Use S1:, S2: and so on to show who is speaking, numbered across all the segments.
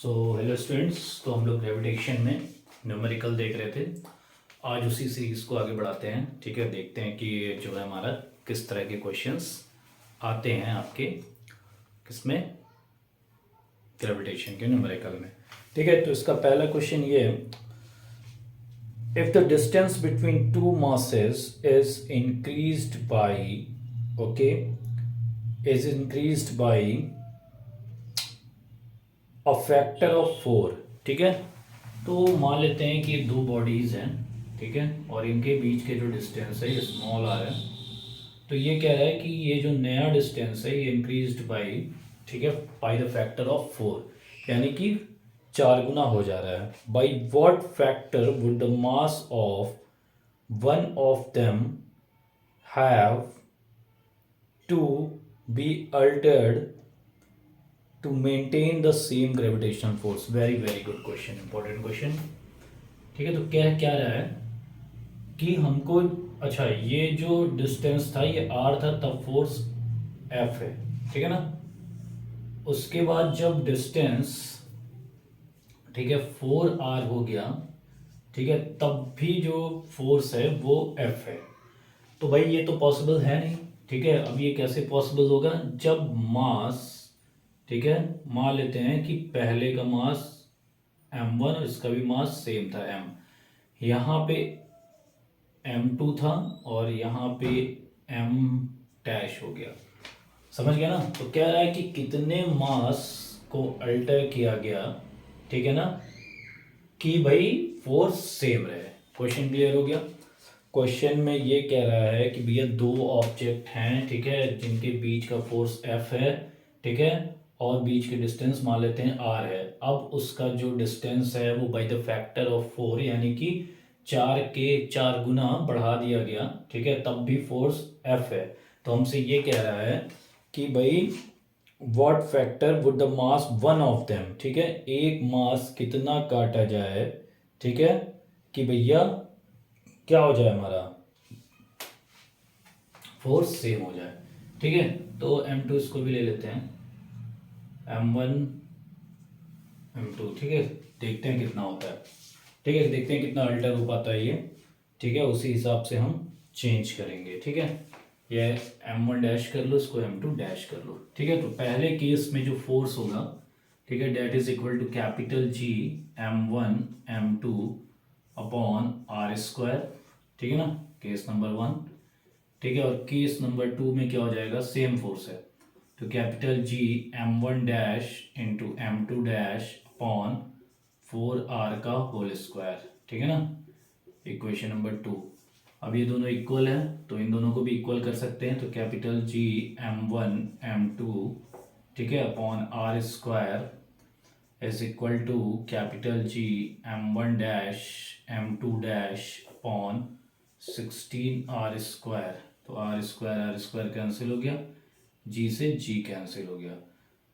S1: Hello students, तो हम लोग ग्रेविटेशन में न्यूमेरिकल देख रहे थे। आज उसी सीरीज़ को आगे बढ़ाते हैं। ठीक है, देखते हैं कि जो है हमारा किस तरह के क्वेश्चंस आते हैं आपके किसमें, ग्रेविटेशन के न्यूमेरिकल में। ठीक है, तो इसका पहला क्वेश्चन ये है, if the distance between two masses is increased by a factor of 4। ठीक है, तो मान लेते हैं कि दो बॉडीज़ हैं, ठीक है, और इनके बीच के जो डिस्टेंस है ये स्मॉल आर है। तो ये कह रहा है कि ये जो नया डिस्टेंस है ये इंक्रीज्ड बाई, ठीक है, बाई द फैक्टर ऑफ 4, यानी कि 4 गुना हो जा रहा है। By what factor would the mass of one of them have to be altered to maintain the same gravitational force? Very very good question, important question। ठीक है, तो क्या क्या रहा है कि हमको, अच्छा ये जो डिस्टेंस था ये r था, तब फोर्स f है, ठीक है ना। उसके बाद जब डिस्टेंस, ठीक है, 4r हो गया, ठीक है, तब भी जो फोर्स है वो f है। तो भाई ये तो पॉसिबल है नहीं। ठीक है, अब ये कैसे पॉसिबल होगा, जब मास, ठीक है, मान लेते हैं कि पहले का मास m1 और इसका भी मास सेम था m, यहाँ पे m2 था और यहाँ पे m डैश हो गया। समझ गया ना। तो क्या रहा है कि कितने मास को अल्टर किया गया, ठीक है ना, कि भाई फोर्स सेम रहे। क्वेश्चन क्लियर हो गया। क्वेश्चन में ये कह रहा है कि भैया दो ऑब्जेक्ट हैं, ठीक है, जिनके बीच का फोर्स F है, ठीक है, और बीच के डिस्टेंस मान लेते हैं r है। अब उसका जो डिस्टेंस है वो बाय द फैक्टर ऑफ 4, यानी कि 4 के 4 गुना बढ़ा दिया गया, ठीक है, तब भी फोर्स F है। तो हमसे ये कह रहा है कि भाई what factor would the mass one of them, ठीक है, एक मास कितना काटा जाए, ठीक है, कि भैया क्या हो जाए, हमारा फोर्स सेम हो जाए। ठीक है, तो m2 इसको भी ले लेते हैं, m1 m2, ठीक है, देखते हैं कितना होता है। ठीक है, देखते हैं कितना अल्टर हो पाता है ये। ठीक है, उसी हिसाब से हम चेंज करेंगे। ठीक है, ये m1 डैश कर लो, इसको m2 डैश कर लो। ठीक है, तो पहले केस में जो फोर्स होगा, ठीक है, that is equal to capital G m1 m2 upon r square. ठीक है ना, केस नंबर 1। ठीक है, और केस नंबर 2 में क्या हो जाएगा, सेम फोर्स है, तो capital G m1 dash into m2 dash upon 4r का होल स्क्वायर। ठीक है ना, इक्वेशन नंबर 2। अब ये दोनों इक्वल है तो इन दोनों को भी इक्वल कर सकते हैं, तो कैपिटल G m1 m2, ठीक है, upon r square is equal to capital G m1 dash m2 dash upon 16r square. तो आर स्क्वायर कैंसिल हो गया, G से G कैंसिल हो गया।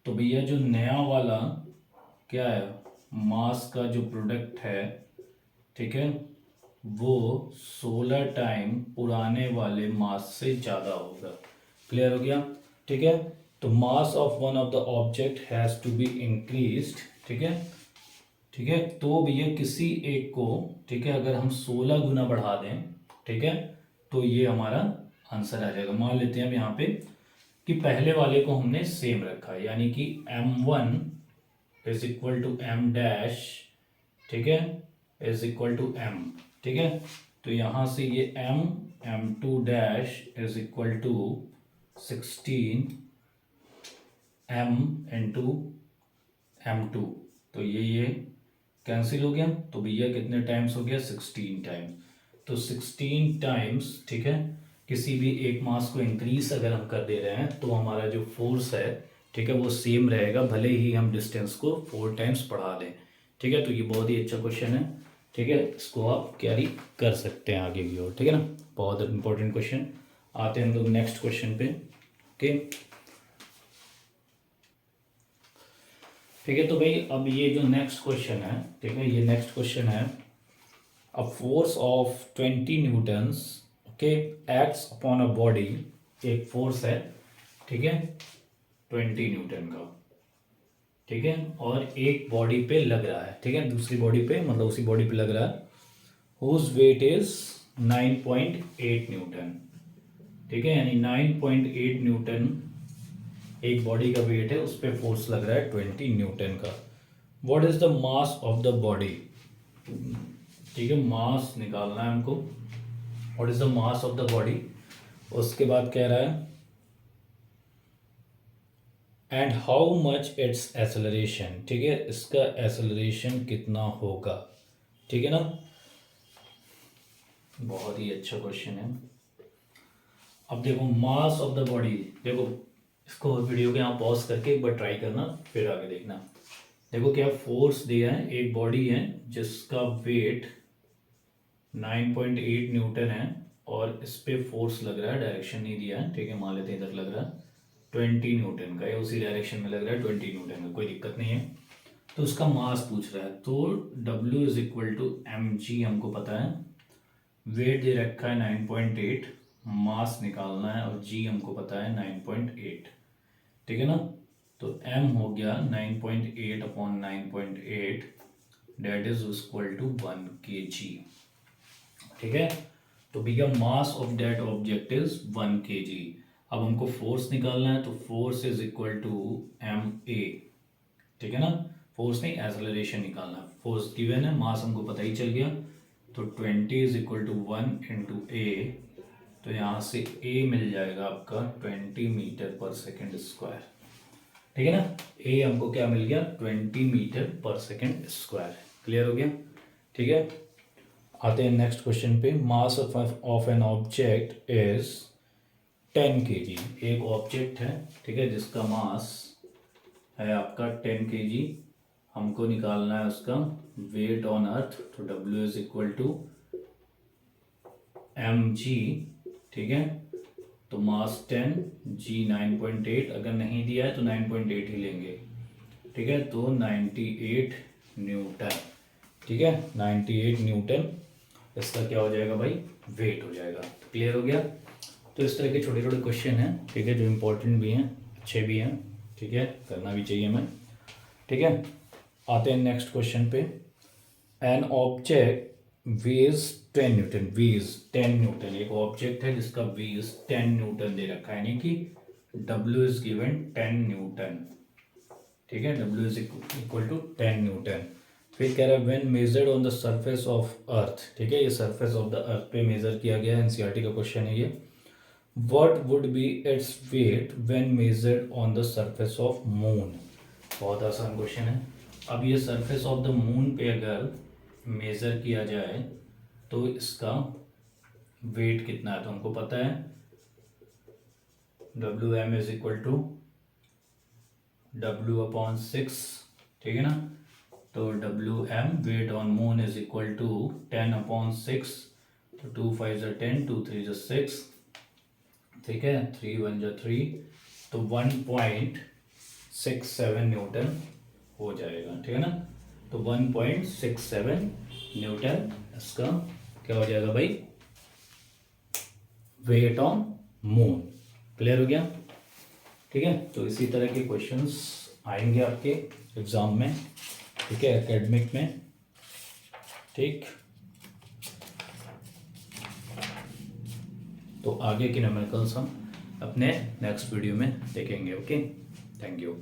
S1: तो भैया जो नया वाला क्या है, मास का जो प्रोडक्ट है, ठीक है, वो 16 टाइम पुराने वाले मास से ज़्यादा होगा। क्लियर हो गया। ठीक है, तो mass of one of the object has to be increased. ठीक है, ठीक है, तो भैया किसी एक को, ठीक है, अगर हम 16 गुना बढ़ा दें, ठीक है, तो ये हमारा आंसर आ जाएगा। मान लेते हैं अब यहाँ पे कि पहले वाले को हमने सेम रखा है, यानी कि m1 is equal to m dash, ठीक है, इज इक्वल टू m। ठीक है, तो यहाँ से ये m2 dash is equal to 16 m into m2। तो ये कैंसिल हो गया, तो भैया कितने टाइम्स हो गया, 16 टाइम्स। तो 16 टाइम्स, ठीक है, किसी भी एक मास को इंक्रीज अगर हम कर दे रहे हैं तो हमारा जो फोर्स है, ठीक है, वो सेम रहेगा, भले ही हम डिस्टेंस को 4 टाइम्स बढ़ा दें। ठीक है, तो ये बहुत ही अच्छा क्वेश्चन है। ठीक है, इसको आप कैरी कर सकते हैं आगे की ओर। ठीक है ना, बहुत इंपॉर्टेंट क्वेश्चन। आते हैं हम लोग नेक्स्ट क्वेश्चन पे। ओके, ठीक है, तो भाई अब ये जो नेक्स्ट क्वेश्चन है, ठीक है, ये नेक्स्ट क्वेश्चन है, a force of 20 Newton's, okay, acts upon a body. एक फोर्स है, ठीक है, 20 न्यूटन का, ठीक है, और एक बॉडी पे लग रहा है, ठीक है, दूसरी बॉडी पे मतलब उसी बॉडी पे लग रहा है, हुज वेट इज 9.8 न्यूटन, ठीक है, यानी 9.8 न्यूटन एक बॉडी का वेट है, उस पर फोर्स लग रहा है 20 न्यूटन का। What is the mass of the body, ठीक है, मास निकालना है हमको, what is the mass of the body. उसके बाद कह रहा है and how much it's acceleration, ठीक है, इसका एक्सेलरेशन कितना होगा, ठीक है ना। बहुत ही अच्छा क्वेश्चन है। अब देखो मास ऑफ द बॉडी, देखो इसको वीडियो के यहाँ पॉज करके एक बार ट्राई करना, फिर आगे देखना। देखो क्या फोर्स दिया है, एक बॉडी है जिसका वेट 9.8 न्यूटन है और इस पे फोर्स लग रहा है, डायरेक्शन नहीं दिया है, ठीक है, मान लेते हैं इधर लग रहा है 20 न्यूटन का, या उसी डायरेक्शन में लग रहा है 20 न्यूटन का, कोई दिक्कत नहीं है। तो उसका मास पूछ रहा है, तो W is equal to mg हमको पता है, वेट दे रखा है 9.8, मास निकालना है और g हमको पता है 9.8, ठीक है ना। तो m हो गया 9.8 upon 9.8, that is equal to 1 kg, ठीक है। तो बिगा mass of that object is 1 kg। अब हमको फोर्स निकालना है, तो force is equal to ma, ठीक है ना, फोर्स नहीं एक्सेलरेशन निकालना है, फोर्स गिवन है, मास हमको पता ही चल गया, तो 20 इज इक्वल टू 1 इंटू ए, तो यहाँ से ए मिल जाएगा आपका 20 मीटर पर सेकेंड स्क्वायर, ठीक है ना। ए हमको क्या मिल गया, 20 मीटर पर सेकेंड स्क्वायर, क्लियर हो गया, ठीक है। आते हैं नेक्स्ट क्वेश्चन पे। Mass of an object is 10 kg, एक ऑब्जेक्ट है, ठीक है, जिसका मास है आपका 10 kg, हमको निकालना है उसका वेट ऑन अर्थ, तो W is equal to mg, ठीक है, तो मास 10, g 9.8, अगर नहीं दिया है तो 9.8 ही लेंगे, ठीक है, तो 98 न्यूटन, ठीक है, 98 न्यूटन इसका क्या हो जाएगा भाई, वेट हो जाएगा, क्लियर हो गया। तो इस तरह के छोटे छोटे क्वेश्चन हैं, ठीक है, जो इम्पोर्टेंट भी हैं, अच्छे भी हैं, ठीक है, करना भी चाहिए हमें, ठीक है। आते हैं नेक्स्ट क्वेश्चन पे। An object weighs 10 newton, weighs 10 newton, एक ऑब्जेक्ट है जिसका वेज 10 न्यूटन दे रखा है, यानी कि W इज गिवन 10 न्यूटन, ठीक है, W is equal to 10 newton. फिर कह रहा है when measured on the surface of earth, ठीक है, ये सरफेस ऑफ द अर्थ पे मेजर किया गया है, एनसीईआरटी का क्वेश्चन है ये। What would be its weight when measured on the surface of moon? बहुत आसान क्वेश्चन है। अब ये सरफेस ऑफ द मून पे अगर मेजर किया जाए तो इसका वेट कितना है, तो हमको पता है Wm is equal to W upon 6, ठीक है ना, तो Wm weight on moon is equal to 10 upon 6, तो 2 5 ज़ा 10, 2 3 ज़ा 6, ठीक है, 3 1 ज़ा 3, तो 1.67 न्यूटन हो जाएगा, ठीक है ना। तो 1.67 न्यूटन इसका क्या हो जाएगा भाई, वेट ऑन मून, क्लियर हो गया, ठीक है। तो इसी तरह के क्वेश्चंस आएंगे आपके एग्जाम में, ठीक है, एकेडमिक में, ठीक। तो आगे की न्यूमेरिकल्स हम अपने नेक्स्ट वीडियो में देखेंगे, ओके, थैंक यू।